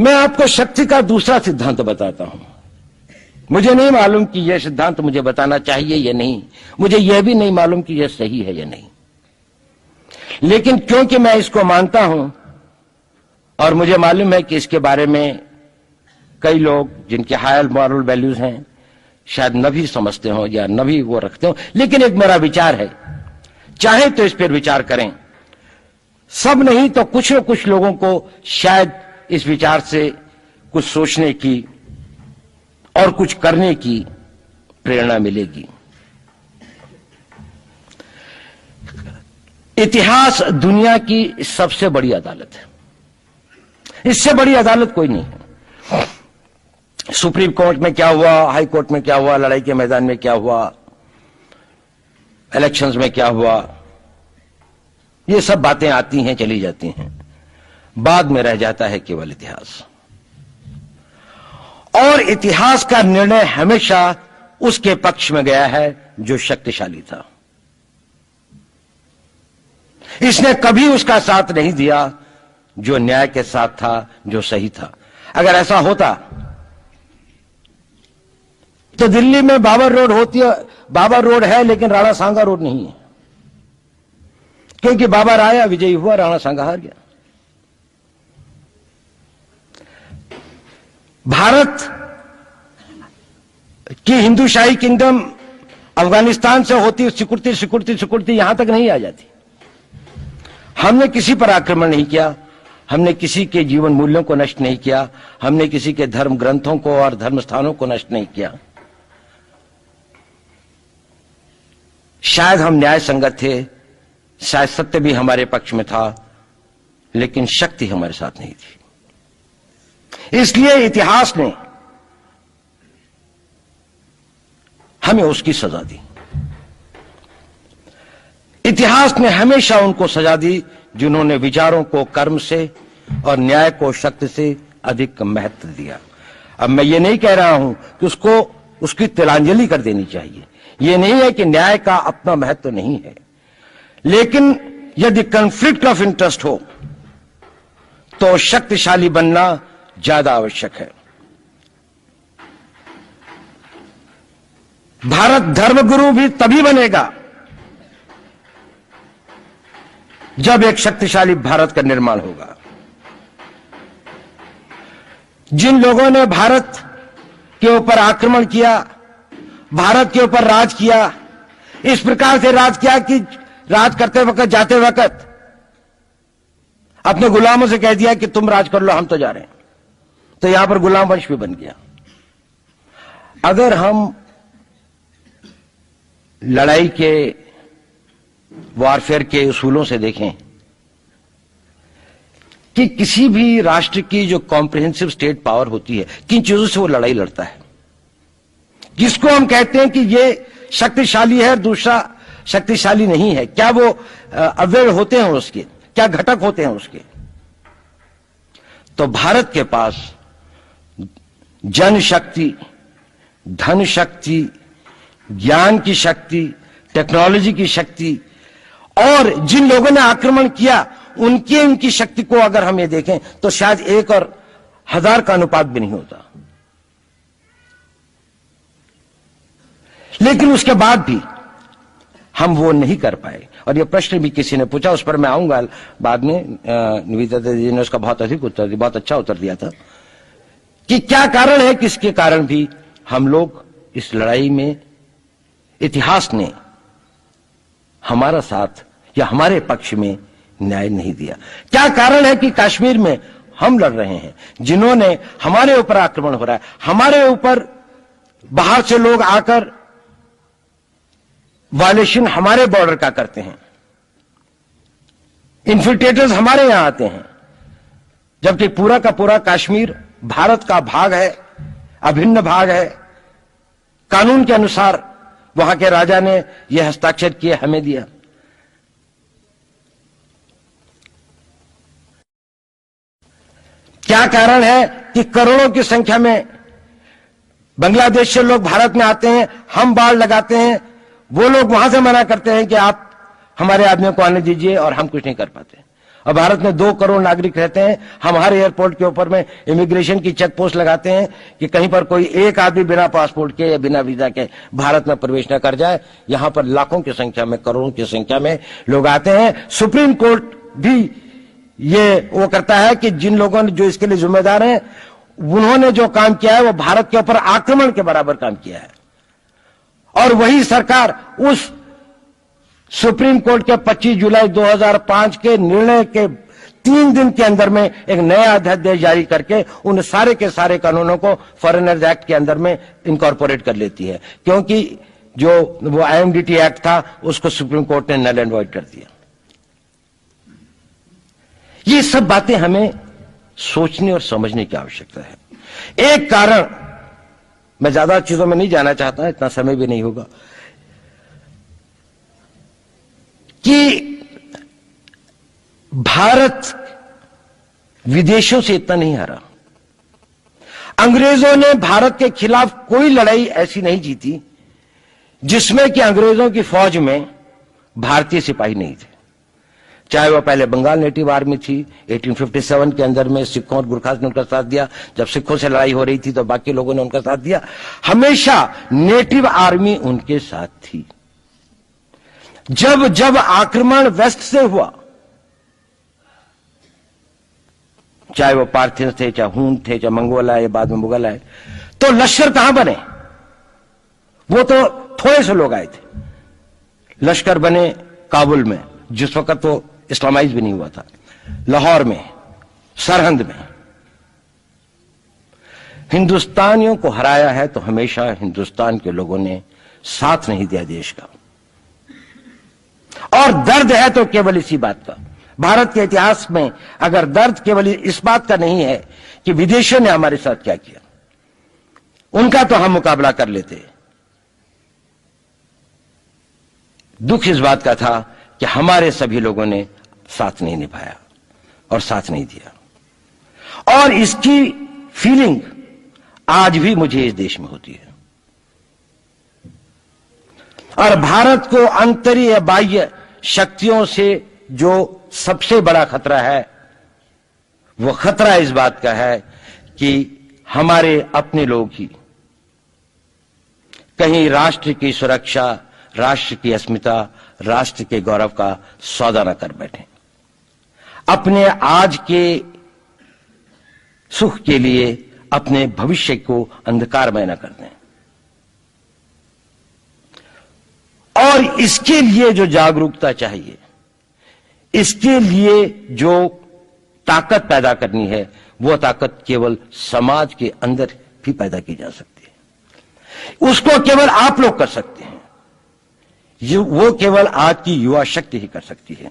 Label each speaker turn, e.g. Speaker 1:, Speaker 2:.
Speaker 1: मैं आपको शक्ति का दूसरा सिद्धांत बताता हूं। मुझे नहीं मालूम कि यह सिद्धांत मुझे बताना चाहिए या नहीं, मुझे यह भी नहीं मालूम कि यह सही है या नहीं, लेकिन क्योंकि मैं इसको मानता हूं और मुझे मालूम है कि इसके बारे में कई लोग जिनके हायर मॉरल वैल्यूज हैं शायद न भी समझते हो या न भी वो रखते हो, लेकिन एक मेरा विचार है, चाहे तो इस पर विचार करें। सब नहीं तो कुछ न कुछ लोगों को शायद इस विचार से कुछ सोचने की और कुछ करने की प्रेरणा मिलेगी। इतिहास दुनिया की सबसे बड़ी अदालत है, इससे बड़ी अदालत कोई नहीं है। सुप्रीम कोर्ट में क्या हुआ, हाई कोर्ट में क्या हुआ, लड़ाई के मैदान में क्या हुआ, इलेक्शंस में क्या हुआ, ये सब बातें आती हैं चली जाती हैं, बाद में रह जाता है केवल इतिहास। और इतिहास का निर्णय हमेशा उसके पक्ष में गया है जो शक्तिशाली था। इसने कभी उसका साथ नहीं दिया जो न्याय के साथ था, जो सही था। अगर ऐसा होता तो दिल्ली में बाबर रोड होती है, बाबर रोड है लेकिन राणा सांगा रोड नहीं है, क्योंकि बाबर आया, विजयी हुआ, राणा सांगा हार गया। भारत की हिंदूशाही किंगडम अफगानिस्तान से होती सिकुड़ती सिकुड़ती सिकुड़ती यहां तक नहीं आ जाती। हमने किसी पर आक्रमण नहीं किया, हमने किसी के जीवन मूल्यों को नष्ट नहीं किया, हमने किसी के धर्म ग्रंथों को और धर्म स्थानों को नष्ट नहीं किया। शायद हम न्याय संगत थे, शायद सत्य भी हमारे पक्ष में था, लेकिन शक्ति हमारे साथ नहीं थी। इसलिए इतिहास ने हमें उसकी सजा दी। इतिहास ने हमेशा उनको सजा दी जिन्होंने विचारों को कर्म से और न्याय को शक्ति से अधिक महत्व दिया। अब मैं ये नहीं कह रहा हूं कि उसकी तिलांजलि कर देनी चाहिए, ये नहीं है कि न्याय का अपना महत्व नहीं है, लेकिन यदि कॉन्फ्लिक्ट ऑफ इंटरेस्ट हो तो शक्तिशाली बनना ज्यादा आवश्यक है। भारत धर्मगुरु भी तभी बनेगा जब एक शक्तिशाली भारत का निर्माण होगा। जिन लोगों ने भारत के ऊपर आक्रमण किया, भारत के ऊपर राज किया, इस प्रकार से राज किया कि राज करते वक्त, जाते वक्त अपने गुलामों से कह दिया कि तुम राज कर लो, हम तो जा रहे हैं, तो यहां पर गुलाम वंश भी बन गया। अगर हम लड़ाई के वॉरफेयर के उसूलों से देखें कि किसी भी राष्ट्र की जो कॉम्प्रिहेंसिव स्टेट पावर होती है, किन चीजों से वो लड़ाई लड़ता है, किसको हम कहते हैं कि ये शक्तिशाली है, दूसरा शक्तिशाली नहीं है, क्या वो अव्यय होते हैं उसके, क्या घटक होते हैं उसके। तो भारत के पास जनशक्ति, धन शक्ति, ज्ञान की शक्ति, टेक्नोलॉजी की शक्ति, और जिन लोगों ने आक्रमण किया उनकी शक्ति को अगर हम ये देखें तो शायद 1 और 1000 का अनुपात भी नहीं होता। लेकिन उसके बाद भी हम वो नहीं कर पाए। और ये प्रश्न भी किसी ने पूछा, उस पर मैं आऊंगा बाद में। निवेदिता जी ने उसका बहुत अधिक उत्तर दिया, बहुत अच्छा उत्तर दिया था कि क्या कारण है, किसके कारण भी हम लोग इस लड़ाई में इतिहास ने हमारा साथ या हमारे पक्ष में न्याय नहीं दिया। क्या कारण है कि कश्मीर में हम लड़ रहे हैं, जिन्होंने हमारे ऊपर आक्रमण हो रहा है, हमारे ऊपर बाहर से लोग आकर वायलेशन हमारे बॉर्डर का करते हैं, इन्फिल्ट्रेटर्स हमारे यहां आते हैं, जबकि पूरा का पूरा कश्मीर भारत का भाग है, अभिन्न भाग है। कानून के अनुसार वहां के राजा ने यह हस्ताक्षर किए, हमें दिया। क्या कारण है कि करोड़ों की संख्या में बांग्लादेश से लोग भारत में आते हैं, हम बाड़ लगाते हैं, वो लोग वहां से मना करते हैं कि आप हमारे आदमियों को आने दीजिए, और हम कुछ नहीं कर पाते। और भारत में 2 करोड़ नागरिक रहते हैं। हम हर एयरपोर्ट के ऊपर में इमिग्रेशन की चेक पोस्ट लगाते हैं कि कहीं पर कोई एक आदमी बिना पासपोर्ट के या बिना वीजा के भारत में प्रवेश न कर जाए। यहां पर लाखों की संख्या में, करोड़ों की संख्या में लोग आते हैं। सुप्रीम कोर्ट भी ये वो करता है कि जिन लोगों ने जो इसके लिए जिम्मेदार हैं, उन्होंने जो काम किया है वो भारत के ऊपर आक्रमण के बराबर काम किया है। और वही सरकार उस सुप्रीम कोर्ट के 25 जुलाई 2005 के निर्णय के 3 दिन के अंदर में एक नया अध्यादेश जारी करके उन सारे के सारे कानूनों को फॉरेनर्स एक्ट के अंदर में इनकॉर्पोरेट कर लेती है, क्योंकि जो वो IMDT एक्ट था उसको सुप्रीम कोर्ट ने नल एंड वॉइड कर दिया। ये सब बातें हमें सोचने और समझने की आवश्यकता है। एक कारण, मैं ज्यादा चीजों में नहीं जाना चाहता, इतना समय भी नहीं होगा, कि भारत विदेशों से इतना नहीं हारा। अंग्रेजों ने भारत के खिलाफ कोई लड़ाई ऐसी नहीं जीती जिसमें कि अंग्रेजों की फौज में भारतीय सिपाही नहीं थे। चाहे वह पहले बंगाल नेटिव आर्मी थी, 1857 के अंदर में सिखों और गुरखास ने उनका साथ दिया। जब सिखों से लड़ाई हो रही थी तो बाकी लोगों ने उनका साथ दिया। हमेशा नेटिव आर्मी उनके साथ थी। जब जब आक्रमण वेस्ट से हुआ, चाहे वो पार्थियंस थे, चाहे हून थे, चाहे मंगोल आए, बाद में मुगल आए, तो लश्कर कहां बने? वो तो थोड़े से लोग आए थे। लश्कर बने काबुल में, जिस वक्त वो इस्लामाइज भी नहीं हुआ था, लाहौर में, सरहंद में। हिंदुस्तानियों को हराया है तो हमेशा हिंदुस्तान के लोगों ने साथ नहीं दिया देश का। और दर्द है तो केवल इसी बात का। भारत के इतिहास में अगर दर्द केवल इस बात का नहीं है कि विदेशियों ने हमारे साथ क्या किया, उनका तो हम मुकाबला कर लेते। दुख इस बात का था कि हमारे सभी लोगों ने साथ नहीं निभाया और साथ नहीं दिया। और इसकी फीलिंग आज भी मुझे इस देश में होती है। और भारत को आंतरिक या बाह्य शक्तियों से जो सबसे बड़ा खतरा है, वो खतरा इस बात का है कि हमारे अपने लोग ही कहीं राष्ट्र की सुरक्षा, राष्ट्र की अस्मिता, राष्ट्र के गौरव का सौदा न कर बैठे, अपने आज के सुख के लिए अपने भविष्य को अंधकारमय न कर दें। और इसके लिए जो जागरूकता चाहिए, इसके लिए जो ताकत पैदा करनी है, वो ताकत केवल समाज के अंदर भी पैदा की जा सकती है। उसको केवल आप लोग कर सकते हैं। वो केवल आज की युवा शक्ति ही कर सकती है।